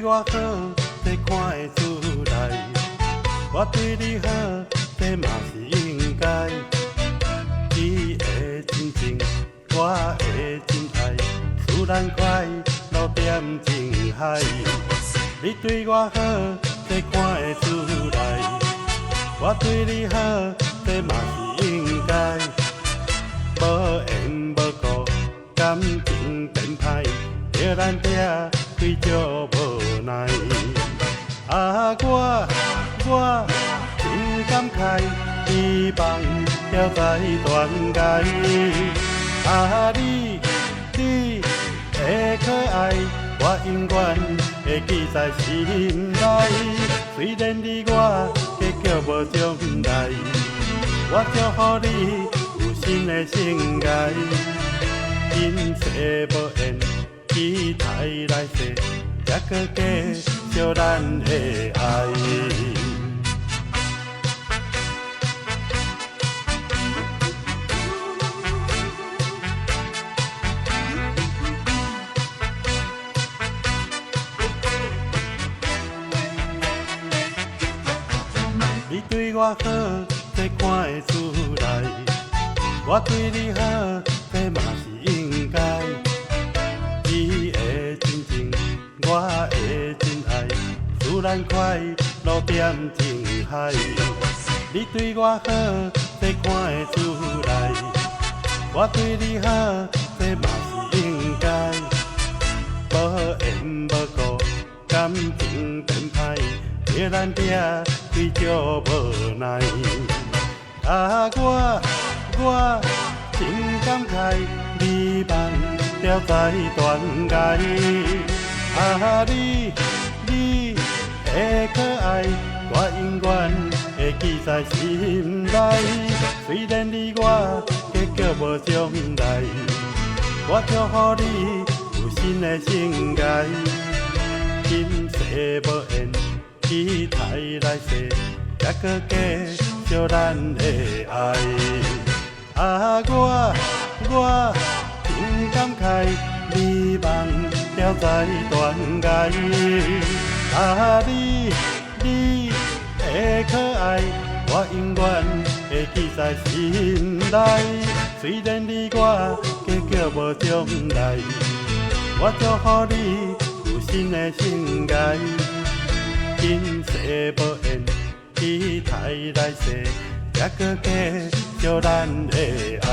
我好，这看会出来。我对你好，这嘛是应该。你会真情，我会真爱，使咱快乐点情海。你对我好，这看会出来。我对你好，这嘛是应该。无缘无故，感情变歹，叫咱这对照无奈。啊，我真感慨，希望了在断崖。啊，你的可爱，我永远会记在心内。虽然你我结局无将来，我祝福你有新的生涯。今世无缘，期待来世，才搁继续咱的爱。你对我好，这看会出来。我对你好，这嘛是应该。你的真情，我的真爱，使咱快乐点情海。你对我好，这看会出来。我对你好，这嘛是应该。无缘无故，感情变歹，叫咱这对照无奈。啊，我真感慨，希望了在断崖。啊，你的可爱，我永远会记在心内。虽然你我结局无将来，我祝福你有新的生涯。今世无缘，期待来世，才搁继续咱的爱。啊，我真感慨，希望了在断崖。啊，你的可爱，我永远会记在心内。虽然你我结局无将来，我祝福你有新的生涯。今世无缘，期待来世，才搁继续咱的爱。